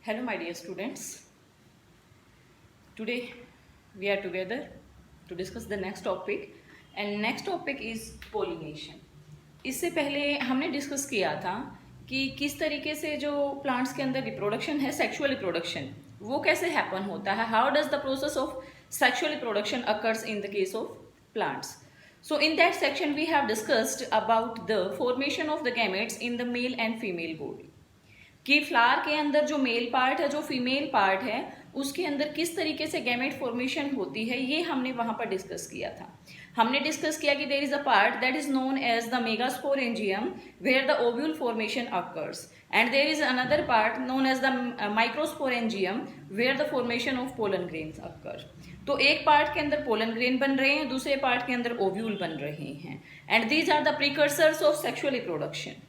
Hello, my dear students. Today we are together to discuss the next topic, and next topic is pollination. इससे पहले हमने discuss किया था कि किस तरीके से जो प्लांट्स के अंदर रिप्रोडक्शन है, सेक्सुअल रिप्रोडक्शन, वो कैसे हैपन होता है. How does the process of sexual reproduction occurs in the case of plants. So in that section we have discussed about the formation of the gametes in the male and female body. कि flower के अंदर जो male part है, जो female part है, उसके अंदर किस तरीके से गैमेट फॉर्मेशन होती है, ये हमने वहां पर डिस्कस किया था. हमने डिस्कस किया कि there is a part that is known as the megasporangium where the ovule formation occurs, and there is another part known as the microsporangium where the formation of pollen grains occur. तो एक part के अंदर pollen grain बन रहे हैं, दूसरे part के अंदर ओव्यूल बन रहे हैं, and these are the precursors of sexual reproduction.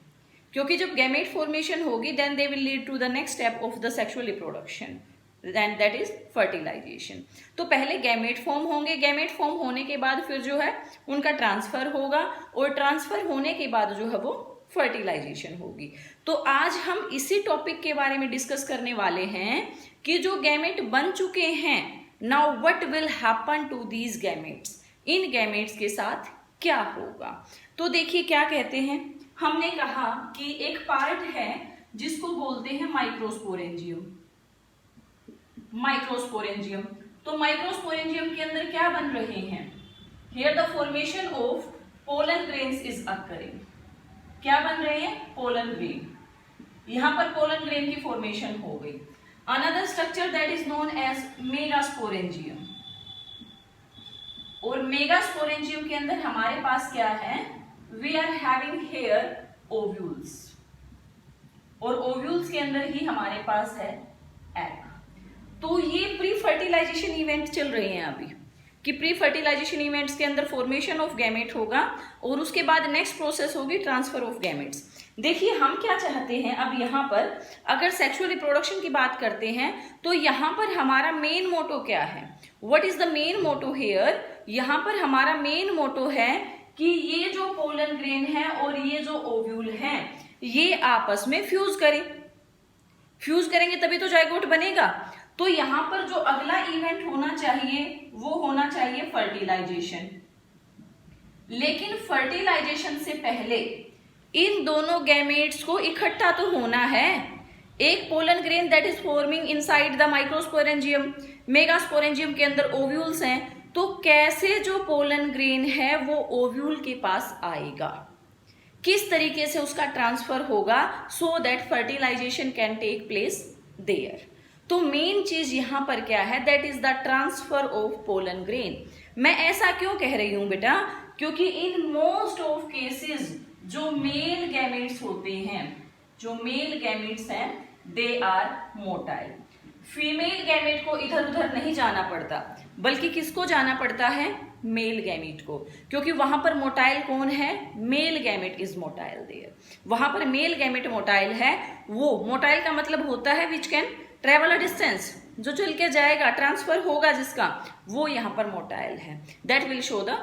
क्योंकि जब गैमेट फॉर्मेशन होगी then they will lead to the next step of the sexual reproduction, and that is fertilisation. तो पहले गैमेट फॉर्म होंगे, गैमेट फॉर्म होने के बाद फिर जो है उनका ट्रांसफर होगा, और ट्रांसफर होने के बाद जो है वो फर्टिलाइजेशन होगी. तो आज हम इसी टॉपिक के बारे में डिस्कस करने वाले हैं कि जो गैमेट बन चुके हैं, now what will happen to these gametes. इन गैमेट्स के साथ क्या होगा. तो देखिए क्या कहते हैं. हमने कहा कि एक पार्ट है जिसको बोलते हैं माइक्रोस्पोरेंजियम. माइक्रोस्पोरेंजियम, तो माइक्रोस्पोरेंजियम के अंदर क्या बन रहे हैं. Here the formation of pollen grains is occurring. क्या बन रहे हैं. Pollen grain. यहां पर पोलन ग्रेन की फॉर्मेशन हो गई. Another structure that is known as megasporangium. और मेगास्पोरेंजियम के अंदर हमारे पास क्या है. We are having here ovules, और ओव्यूल्स के अंदर ही हमारे पास है एग. तो ये प्री फर्टिलाइजेशन इवेंट चल रहे हैं अभी, कि प्री फर्टिलाइजेशन इवेंट्स के अंदर फॉर्मेशन ऑफ गैमेट होगा, और उसके बाद नेक्स्ट प्रोसेस होगी ट्रांसफर ऑफ गैमेट्स. देखिए हम क्या चाहते हैं. अब यहाँ पर अगर सेक्सुअल रिप्रोडक्शन की बात करते हैं तो यहाँ पर हमारा मेन मोटो क्या है. What is the main motto here. यहाँ पर हमारा मेन मोटो है कि ये जो पोलन ग्रेन है और ये जो ओव्यूल है, ये आपस में फ्यूज करें. फ्यूज करेंगे तभी तो जाइगोट बनेगा. तो यहां पर जो अगला इवेंट होना चाहिए वो होना चाहिए फर्टिलाइजेशन. लेकिन फर्टिलाइजेशन से पहले इन दोनों गैमेट्स को इकट्ठा तो होना है. एक pollen grain that is forming inside the microsporangium, megasporangium के अंदर ओव्यूल्स हैं. तो कैसे जो पोलन ग्रेन है वो ओव्यूल के पास आएगा, किस तरीके से उसका ट्रांसफर होगा, so that fertilisation can take place there. तो मेन चीज यहां पर क्या है. That is the transfer of pollen grain. मैं ऐसा क्यों कह रही हूं बेटा, क्योंकि इन मोस्ट ऑफ केसेस जो मेल गैमेट्स होते हैं, जो मेल गैमेट्स हैं, they are motile. Female gamete को इधर उधर नहीं जाना पड़ता, बल्कि किसको जाना पड़ता है. मेल गैमेट को. क्योंकि वहां पर मोटाइल कौन है. Male gamete is motile there. वहां पर मेल गैमेट मोटाइल है. वो मोटाइल का मतलब होता है which can travel a distance, जो चल के जाएगा, ट्रांसफर होगा जिसका, वो यहाँ पर मोटाइल है. That will show the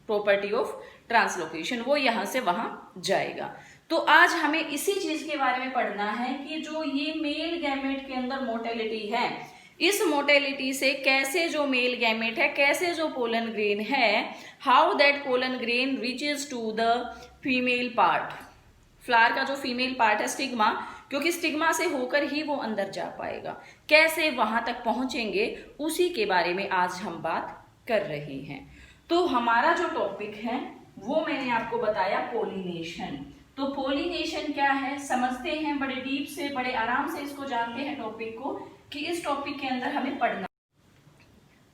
property of translocation. वो यहां से वहां जाएगा. तो आज हमें इसी चीज के बारे में पढ़ना है कि जो ये मेल गैमेट के अंदर मोटेलिटी है, इस मोटेलिटी से कैसे जो मेल गैमेट है, कैसे जो पोलन ग्रेन है, how that pollen grain reaches to the female part. Flower का जो फीमेल पार्ट है, स्टिग्मा, क्योंकि स्टिग्मा से होकर ही वो अंदर जा पाएगा, कैसे वहां तक पहुंचेंगे, उसी के बारे में आज हम बात कर रहे हैं. तो हमारा जो टॉपिक है वो मैंने आपको बताया पोलिनेशन. तो पोलिनेशन क्या है समझते हैं, बड़े डीप से, बड़े आराम से इसको जानते हैं टॉपिक को, कि इस टॉपिक के अंदर हमें पढ़ना.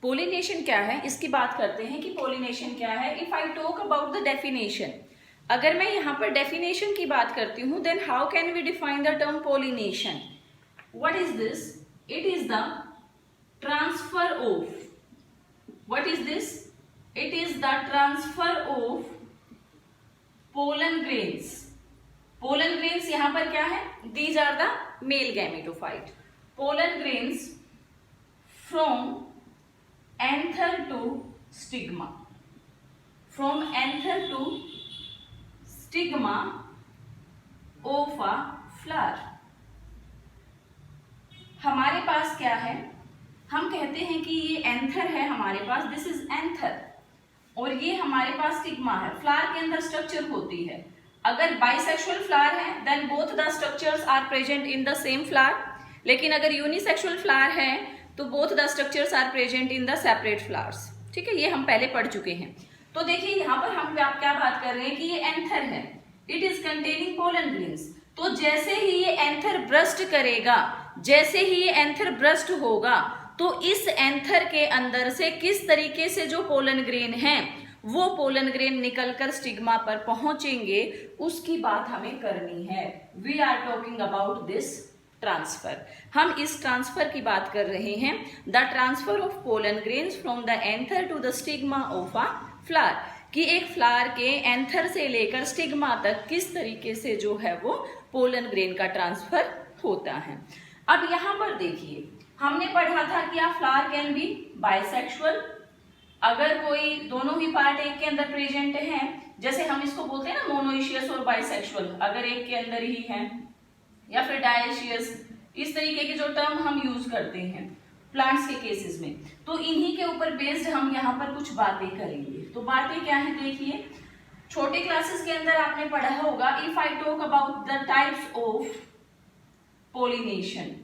पोलिनेशन क्या है इसकी बात करते हैं कि पोलिनेशन क्या है. If I talk about the definition, अगर मैं यहाँ पर डेफिनेशन की बात करती हूँ, then how can we define the term pollination. What is this. It is the transfer of. What is this. It is the transfer of pollen grains. Pollen grains यहां पर क्या है. These are the male gametophyte. Pollen grains from anther to stigma. From anther to stigma of a flower. हमारे पास क्या है, हम कहते हैं कि ये एंथर है हमारे पास, दिस इज एंथर, और ये हमारे पास स्टिग्मा है। फ्लावर के अंदर स्ट्रक्चर होती है, अगर बाइसेक्सुअल फ्लावर है then both the structures are present in the same flower, लेकिन अगर यूनिसेक्सुअल फ्लावर है तो both the structures are present in the separate flowers. ठीक है, ये हम पहले पढ़ चुके हैं। तो देखिए यहाँ पर हम क्या बात कर रहे हैं कि ये एंथर है, it is containing pollen grains. तो जैसे ही ये एंथर ब्रस्ट करेगा, जैसे ही ये एंथर ब्रस्ट होगा, तो इस एंथर के अंदर से किस तरीके से जो पोलन ग्रेन है वो पोलन ग्रेन निकलकर स्टिग्मा पर पहुंचेंगे, उसकी बात हमें करनी है। We are talking about this transfer. हम इस ट्रांसफर की बात कर रहे हैं, the transfer of pollen grains from the anther to the stigma of a flower, कि एक फ्लावर के एंथर से लेकर स्टिग्मा तक किस तरीके से जो है वो पोलन ग्रेन का ट्रांसफर होता है। अब यहाँ पर देखिए, हमने पढ़ा था कि आ फ्लावर कैन बी बाइसेक्सुअल, अगर कोई दोनों ही पार्ट एक के अंदर प्रेजेंट है, जैसे हम इसको बोलते हैं ना मोनोइशियस और बाइसेक्सुअल, अगर एक के अंदर ही है, या फिर डायशियस, इस तरीके के जो टर्म हम यूज करते हैं प्लांट्स के केसेस में, तो इन्हीं के ऊपर बेस्ड हम यहाँ पर कुछ बातें करेंगे। तो बातें क्या है देखिए, छोटे क्लासेस के अंदर आपने पढ़ा होगा, if I talk about the types of pollination,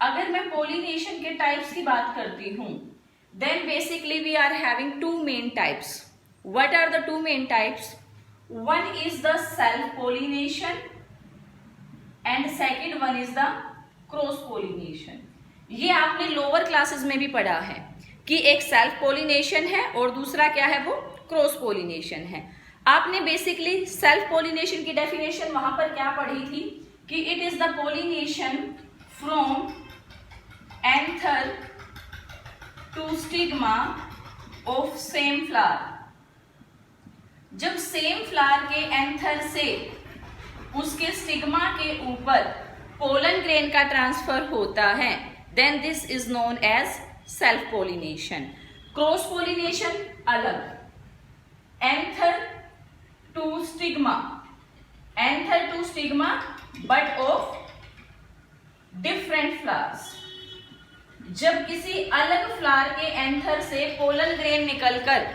अगर मैं पोलिनेशन के टाइप्स की बात करती हूं, then basically we are having two main types. What are the two main types? One is the self pollination and second one is the cross pollination. ये आपने lower classes में भी पढ़ा है कि एक सेल्फ पोलिनेशन है और दूसरा क्या है, वो क्रॉस पोलिनेशन है। आपने बेसिकली सेल्फ पोलिनेशन की डेफिनेशन वहां पर क्या पढ़ी थी कि it is the pollination from anther to stigma of same flower. जब सेम फ्लावर के एंथर से उसके स्टिग्मा के ऊपर पोलन ग्रेन का ट्रांसफर होता है, then this is known as self pollination. Cross pollination अलग, anther to stigma, anther to stigma but of different flowers. जब किसी अलग फ्लावर के एंथर से पोलन ग्रेन निकलकर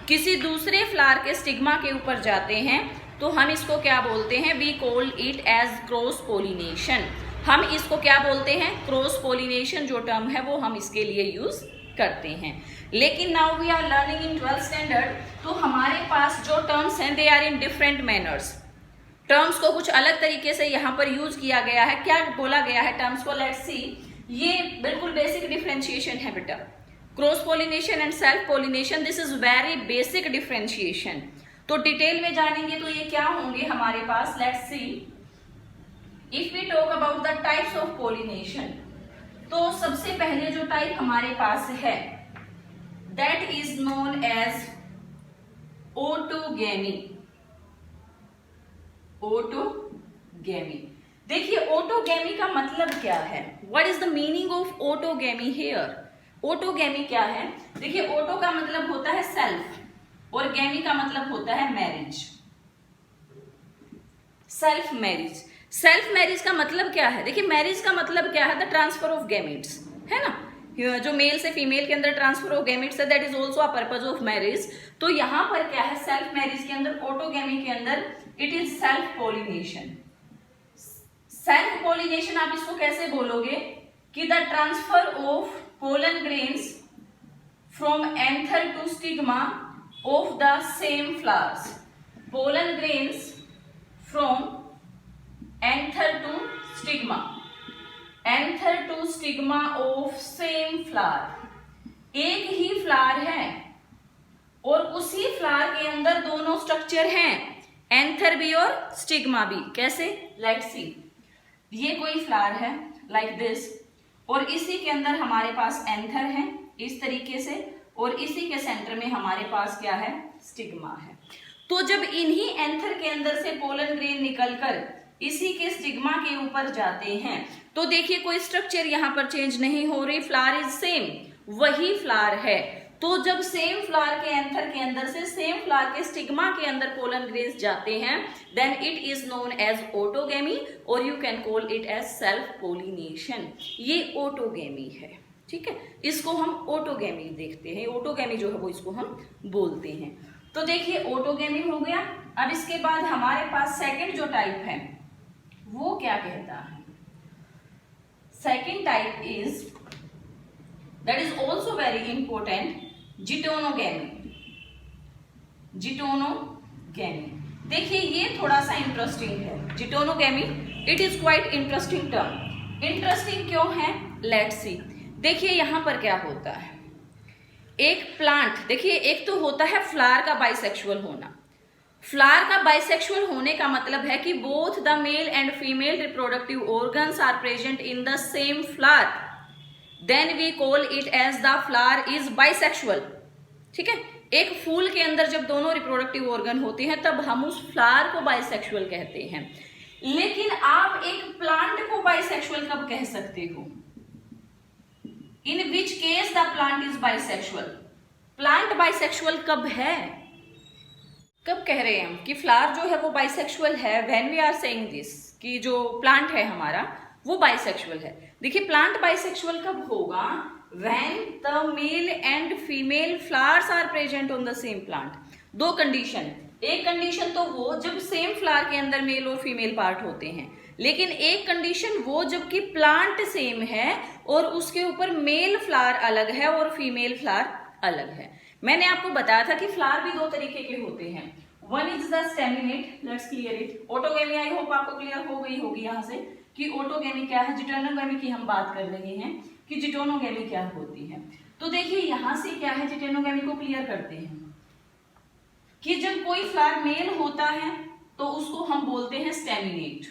किसी दूसरे फ्लावर के स्टिग्मा के ऊपर जाते हैं, तो हम इसको क्या बोलते हैं, we call it as cross pollination. हम इसको क्या बोलते हैं, क्रॉस पोलिनेशन जो टर्म है वो हम इसके लिए यूज करते हैं। लेकिन now we are learning in 12th standard, तो हमारे पास जो टर्म्स हैं they are in different manners. Terms को कुछ अलग तरीके से यहाँ पर यूज किया गया है। क्या बोला गया है टर्म्स को, लेट्स सी। ये बिल्कुल बेसिक डिफरेंशिएशन है बेटा, cross pollination and self pollination, this is very basic differentiation. तो डिटेल में जानेंगे तो ये क्या होंगे हमारे पास, let's see. If we talk about the types of pollination, तो सबसे पहले जो टाइप हमारे पास है that is known as autogamy. Autogamy, देखिए ऑटोगैमी का मतलब क्या है, what is the meaning of autogamy here. Autogamy क्या है, देखिए ऑटो का मतलब होता है सेल्फ और गैमी का मतलब होता है marriage. Self marriage, self marriage का मतलब क्या है, देखिए मैरिज का मतलब क्या है, द ट्रांसफर ऑफ गैमेट्स, है ना, जो मेल से फीमेल के अंदर ट्रांसफर ऑफ गैमेट्स है, that is also a purpose of marriage. तो यहां पर क्या है, सेल्फ मैरिज के अंदर, ऑटोगैमी के अंदर it is self pollination. Self pollination आप इसको कैसे बोलोगे कि the transfer of pollen grains from anther to stigma of the same flowers. Pollen grains from anther to stigma, anther to stigma of same flower. एक ही flower है और उसी फ्लावर के अंदर दोनों स्ट्रक्चर हैं, एंथर भी और स्टिग्मा भी। कैसे, लेट्स सी। ये कोई फ्लावर है लाइक दिस, और इसी के अंदर हमारे पास एंथर है इस तरीके से, और इसी के सेंटर में हमारे पास क्या है, स्टिग्मा है। तो जब इन्हीं एंथर के अंदर से पोलन ग्रेन निकलकर इसी के स्टिग्मा के ऊपर जाते हैं, तो देखिए कोई स्ट्रक्चर यहाँ पर चेंज नहीं हो रही, फ्लावर इज सेम, वही फ्लावर है। तो जब सेम फ्लावर के एंथर के अंदर से सेम फ्लावर के स्टिग्मा के अंदर पोलन ग्रेन्स जाते हैं, then it is known as autogamy, और you can call it as self pollination. ये ऑटोगेमी है, ठीक है, इसको हम ऑटोगेमी देखते हैं। ऑटोगेमी जो है वो इसको हम बोलते हैं। तो देखिए ऑटोगेमी हो गया। अब इसके बाद हमारे पास सेकंड जो टाइप है वो क्या कहता है? Second type is, that is also very important, geitonogamy. Geitonogamy, देखिए ये थोड़ा सा इंटरेस्टिंग है। Geitonogamy, it is quite interesting term. Interesting क्यों है? Let's see. देखिए यहां पर क्या होता है, एक प्लांट, देखिए एक तो होता है फ्लावर का बाइसेक्सुअल होना। फ्लावर का बाइसेक्सुअल होने का मतलब है कि both the male and female reproductive organs are present in the same flower, then we call it as the flower is bisexual. ठीक है, एक फूल के अंदर जब दोनों रिप्रोडक्टिव ऑर्गन होते हैं तब हम उस फ्लावर को बाइसेक्सुअल कहते हैं। लेकिन आप एक प्लांट को बाइसेक्सुअल कब कह सकते हो? In which case the plant is bisexual? Plant bisexual कब है? कब कह रहे हैं हम कि फ्लावर जो है वो बाइसेक्सुअल है? When we are saying this, कि जो प्लांट है हमारा वो बाइसेक्सुअल है। देखिए प्लांट बाइसेक्सुअल कब होगा? When the male and female flowers are present on the same plant. दो कंडीशन, एक कंडीशन तो वो जब सेम फ्लावर के अंदर मेल और फीमेल पार्ट होते हैं, लेकिन एक कंडीशन वो जबकि प्लांट सेम है और उसके ऊपर मेल फ्लावर अलग है और फीमेल फ्लावर अलग है। मैंने आपको बताया था कि फ्लावर भी दो तरीके के होते हैं। One is the staminate, let's clear it. Autogamy, I hope आपको क्लियर हो गई होगी यहाँ से कि ऑटोगेमी क्या है। जिटोनोगेमी की हम बात कर रहे हैं कि जिटोनोगेमी क्या होती है। तो देखिए यहाँ से क्या है, जिटोनोगेमी को क्लियर करते हैं कि जब कोई फ्लावर मेल होता है तो उसको हम बोलते हैं स्टेमिनेट,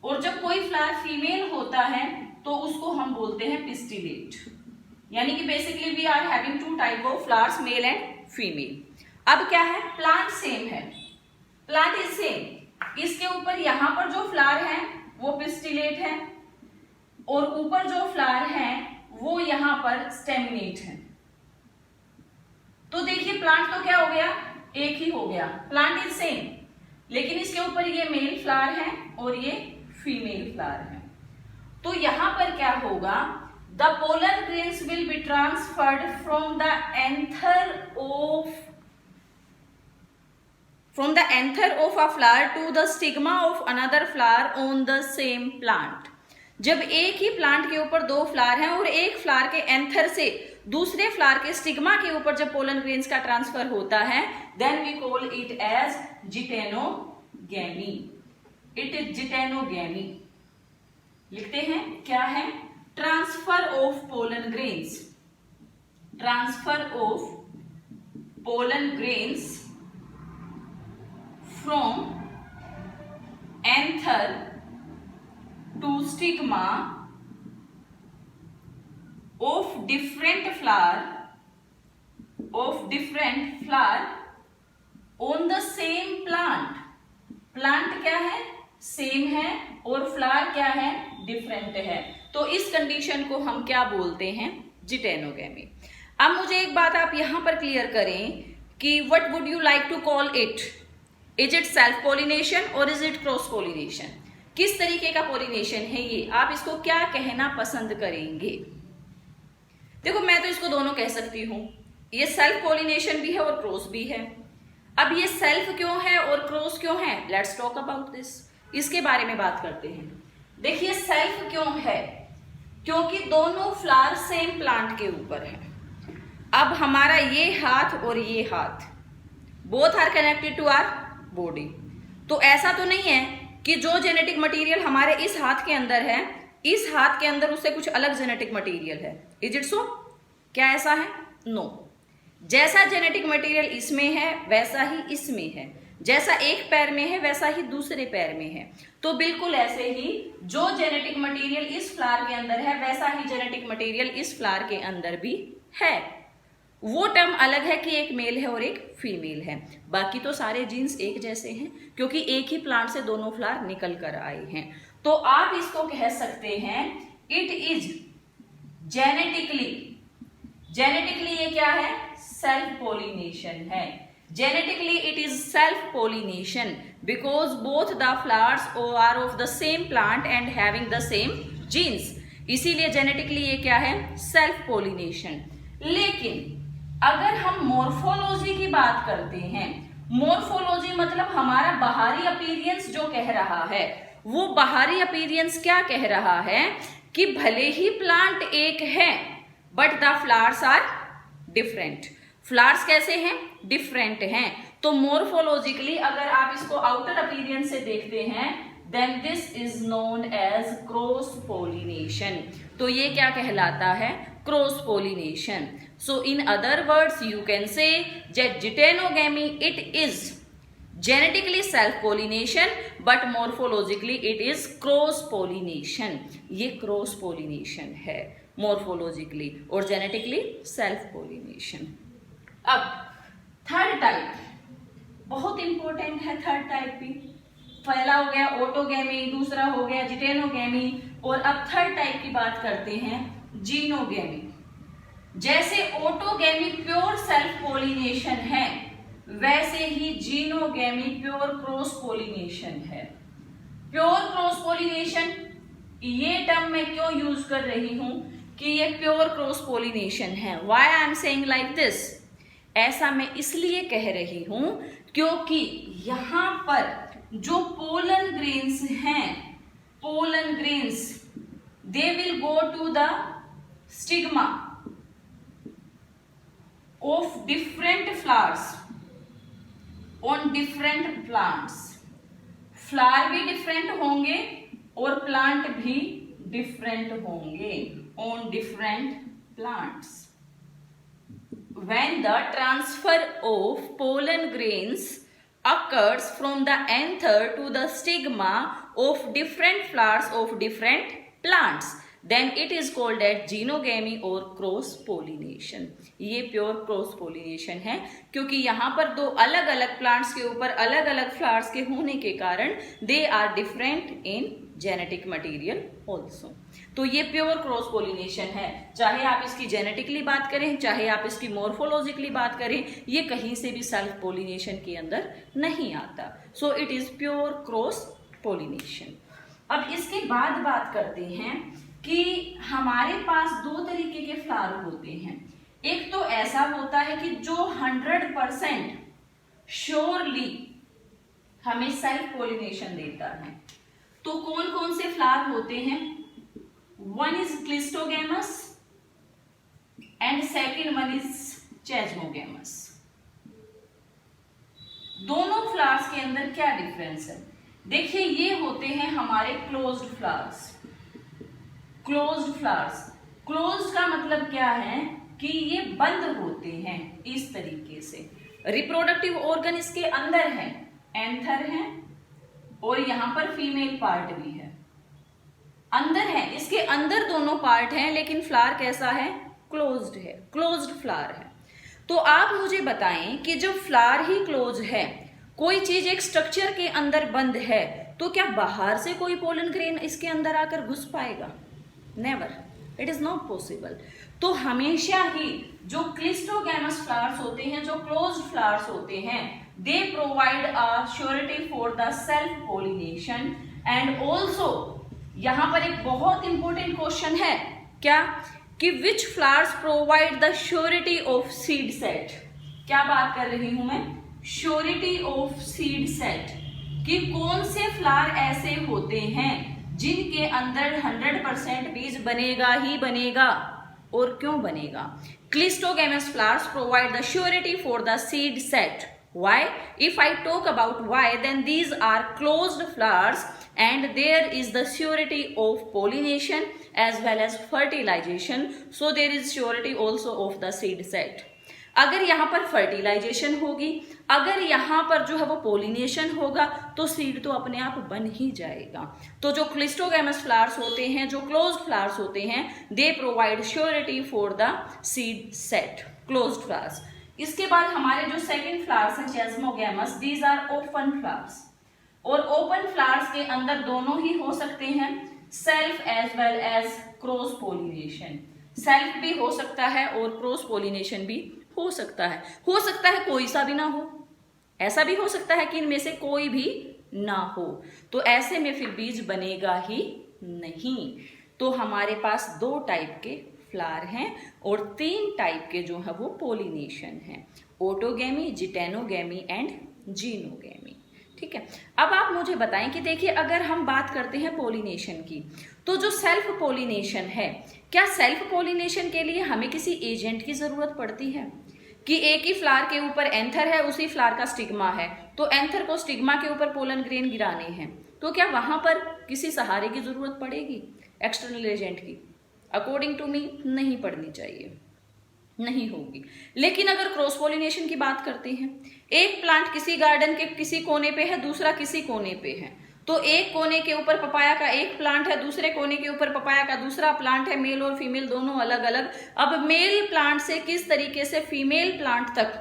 और जब कोई फ्लावर फीमेल होता है तो उसको हम बोलते हैं पिस्टिलेट। यानी कि basically we are having two type of flowers, male and female. अब क्या है, प्लांट सेम है, प्लांट इज सेम। इसके ऊपर यहां पर जो फ्लावर है वो पिस्टिलेट है और ऊपर जो फ्लावर है वो यहां पर स्टेमिनेट है। तो देखिए प्लांट तो क्या हो गया, एक ही हो गया, प्लांट इज सेम, लेकिन इसके ऊपर ये मेल फ्लावर है और ये फीमेल फ्लावर है। तो यहां पर क्या होगा, the pollen grains will be transferred from the anther of a flower to the stigma of another flower on the same plant. जब एक ही प्लांट के ऊपर दो फ्लावर हैं और एक फ्लावर के एंथर से दूसरे फ्लावर के स्टिग्मा के ऊपर जब पोलन ग्रेन्स का ट्रांसफर होता है, then we call it as geitonogamy. It is geitonogamy. लिखते हैं क्या है, transfer of pollen grains. Transfer of pollen grains from anther to stigma of different flower on the same plant. Plant क्या है, same है, और फ्लावर क्या है, डिफरेंट है। तो इस कंडीशन को हम क्या बोलते हैं, जिटेनोगेमी। अब मुझे एक बात आप यहां पर क्लियर करें कि what would you like to call it? Is it self pollination और इज इट क्रॉस पोलिनेशन? किस तरीके का पोलिनेशन है ये, आप इसको क्या कहना पसंद करेंगे? देखो मैं तो इसको दोनों कह सकती हूं, ये सेल्फ पोलिनेशन भी है और क्रॉस भी है। अब ये सेल्फ क्यों है और क्रॉस क्यों है, लेट्स टॉक अबाउट दिस। इसके बारे में बात करते हैं। देखिए सेल्फ क्यों है, क्योंकि दोनों फ्लावर सेम प्लांट के ऊपर है। अब हमारा ये हाथ और ये हाथ both are connected to our body. तो ऐसा तो नहीं है कि जो जेनेटिक मटेरियल हमारे इस हाथ के अंदर है, इस हाथ के अंदर उससे कुछ अलग जेनेटिक मटेरियल है। Is it so? क्या ऐसा है? नो। जैसा जेनेटिक मटेरियल इसमें है वैसा ही इसमें है, जैसा एक पैर में है वैसा ही दूसरे पैर में है। तो बिल्कुल ऐसे ही जो जेनेटिक मटेरियल इस फ्लावर के अंदर है वैसा ही जेनेटिक मटेरियल इस फ्लावर के अंदर भी है। वो टर्म अलग है कि एक मेल है और एक फीमेल है, बाकी तो सारे जीन्स एक जैसे हैं क्योंकि एक ही प्लांट से दोनों फ्लावर निकल कर आए हैं। तो आप इसको कह सकते हैं इट इज जेनेटिकली ये क्या है? सेल्फ पोलिनेशन है। Genetically it is self pollination because both the flowers are of the same plant and having the same genes, इसीलिए जेनेटिकली ये क्या है? Self pollination. लेकिन अगर हम मॉर्फोलॉजी की बात करते हैं, मॉर्फोलॉजी मतलब हमारा बाहरी अपीयरेंस जो कह रहा है, वो बाहरी अपीयरेंस क्या कह रहा है कि भले ही प्लांट एक है but the flowers are different. Flowers कैसे हैं? डिफरेंट हैं। तो मॉर्फोलॉजिकली अगर आप इसको आउटर अपीयरेंस से देखते हैं then this is known as cross pollination. तो ये क्या कहलाता है? Cross pollination. So in other words you can say that geitonogamy it is genetically self pollination but morphologically it is cross pollination। ये cross pollination है morphologically और genetically self pollination। अब third type बहुत इंपॉर्टेंट है। Third type भी, पहला हो गया ऑटोगैमी, दूसरा हो गया जिटेनोगैमी, और अब थर्ड टाइप की बात करते हैं जीनोगैमी। जैसे ऑटोगैमी प्योर सेल्फ पोलिनेशन है वैसे ही जीनोगैमी प्योर क्रॉस पोलिनेशन है। प्योर क्रॉस पोलिनेशन ये टर्म मैं क्यों यूज कर रही हूं कि ये प्योर क्रॉस पोलिनेशन है। Why I am saying like this? ऐसा मैं इसलिए कह रही हूं क्योंकि यहां पर जो पोलन ग्रेन्स हैं, pollen grains they will go to the stigma of different flowers on different plants। Flower भी डिफरेंट होंगे और प्लांट भी डिफरेंट होंगे on different plants। When the transfer of pollen grains occurs from the anther to the stigma of different flowers of different plants then it is called as xenogamy और cross pollination. ये pure cross pollination है क्योंकि यहाँ पर दो अलग अलग plants के ऊपर अलग अलग फ्लावर्स के होने के कारण they are different in genetic material also. तो ये प्योर क्रॉस पोलिनेशन है। चाहे आप इसकी जेनेटिकली बात करें, चाहे आप इसकी मॉर्फोलॉजिकली बात करें, ये कहीं से भी सेल्फ पोलिनेशन के अंदर नहीं आता। So it is pure cross pollination. अब इसके बाद बात करते हैं कि हमारे पास दो तरीके के फ्लावर होते हैं। एक तो ऐसा होता है कि जो 100% श्योरली हमें सेल्फ पोलिनेशन देता है। तो कौन कौन से फ्लावर होते हैं? One is cleistogamous and second one is chasmogamous. दोनों फ्लावर्स के अंदर क्या डिफरेंस है? देखिए, ये होते हैं हमारे closed flowers. Closed flowers, closed का मतलब क्या है कि ये बंद होते हैं इस तरीके से। रिप्रोडक्टिव ऑर्गन इसके अंदर है, एंथर है और यहां पर फीमेल पार्ट भी है, अंदर है। इसके अंदर दोनों पार्ट हैं लेकिन फ्लावर कैसा है? क्लोज्ड है, क्लोज्ड फ्लावर है। तो आप मुझे बताएं कि जब फ्लावर ही क्लोज है, कोई चीज एक स्ट्रक्चर के अंदर बंद है, तो क्या बाहर से कोई पोलन ग्रेन इसके अंदर आकर घुस पाएगा? Never, it is not possible. तो हमेशा ही जो क्लिस्टोगैमस फ्लावर्स होते हैं, जो क्लोज्ड फ्लावर्स होते हैं, they provide a surety for the self pollination. And also यहां पर एक बहुत इंपॉर्टेंट क्वेश्चन है, क्या कि विच flowers provide the surety of seed set. क्या बात कर रही हूं मैं? श्योरिटी ऑफ सीड सेट, कि कौन से फ्लावर ऐसे होते हैं जिनके अंदर 100% बीज बनेगा ही बनेगा, और क्यों बनेगा? Cleistogamous flowers provide the surety for the seed set. Why? If I talk about why, then these are closed flowers and there is the surety of pollination as well as fertilization. So there is surety also of the seed set. अगर यहाँ पर fertilisation होगी, अगर यहाँ पर जो है वो पोलिनेशन होगा, तो सीड तो अपने आप बन ही जाएगा। तो जो क्लिस्टोगैमस फ्लावर्स होते हैं, जो क्लोज्ड फ्लावर्स होते हैं, they provide surety for the seed set, closed flowers. इसके बाद हमारे जो सेकंड फ्लावर्स हैं chasmogamous, these are open flowers. और ओपन फ्लावर्स के अंदर दोनों ही हो सकते हैं, self as well as cross pollination. Self भी हो सकता है और क्रॉस पोलिनेशन भी हो सकता है। हो सकता है कोई सा भी ना हो, ऐसा भी हो सकता है कि इनमें से कोई भी ना हो, तो ऐसे में फिर बीज बनेगा ही नहीं। तो हमारे पास 2 टाइप के फ्लावर हैं और 3 टाइप के जो है वो पोलिनेशन हैं, ऑटोगैमी, जिटेनोगैमी एंड जीनोगैमी। ठीक है, अब आप मुझे बताएं कि देखिए अगर हम बात करते हैं पोलिनेशन की, तो जो सेल्फ पोलिनेशन है, क्या सेल्फ पोलिनेशन के लिए हमें किसी एजेंट की जरूरत पड़ती है कि एक ही फ्लावर के ऊपर एंथर है, उसी फ्लावर का स्टिग्मा है, तो एंथर को स्टिग्मा के ऊपर पोलन ग्रेन गिराने हैं, तो क्या वहां पर किसी सहारे की जरूरत पड़ेगी एक्सटर्नल एजेंट की? अकॉर्डिंग टू मी नहीं पड़नी चाहिए, नहीं होगी। लेकिन अगर क्रॉस पोलिनेशन की बात करते हैं, एक प्लांट किसी गार्डन के किसी कोने पे है, दूसरा किसी कोने पे है, तो एक कोने के ऊपर पपाया का एक प्लांट है, दूसरे कोने के ऊपर पपाया का दूसरा प्लांट है, मेल और फीमेल दोनों अलग अलग। अब मेल प्लांट से किस तरीके से फीमेल प्लांट तक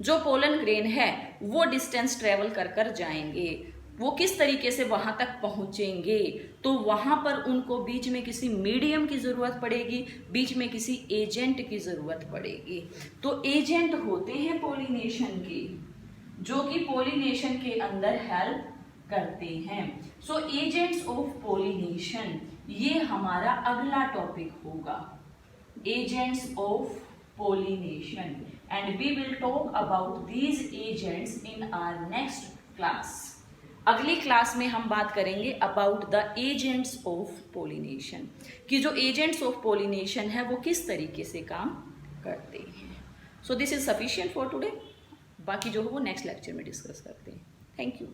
जो पोलन ग्रेन है वो डिस्टेंस ट्रेवल कर कर जाएंगे, वो किस तरीके से वहां तक पहुंचेंगे, तो वहां पर उनको बीच में किसी मीडियम की जरूरत पड़ेगी, बीच में किसी एजेंट की जरूरत पड़ेगी। तो एजेंट होते हैं पोलिनेशन के, जो कि पोलिनेशन के अंदर हेल्प करते हैं। सो एजेंट्स ऑफ पोलिनेशन, ये हमारा अगला टॉपिक होगा, agents of pollination, and we will talk about these agents in our next class. अगली क्लास में हम बात करेंगे about the agents of pollination, कि जो एजेंट्स ऑफ पोलिनेशन है वो किस तरीके से काम करते हैं। So this is sufficient for today, बाकी जो है वो नेक्स्ट लेक्चर में डिस्कस करते हैं। Thank you.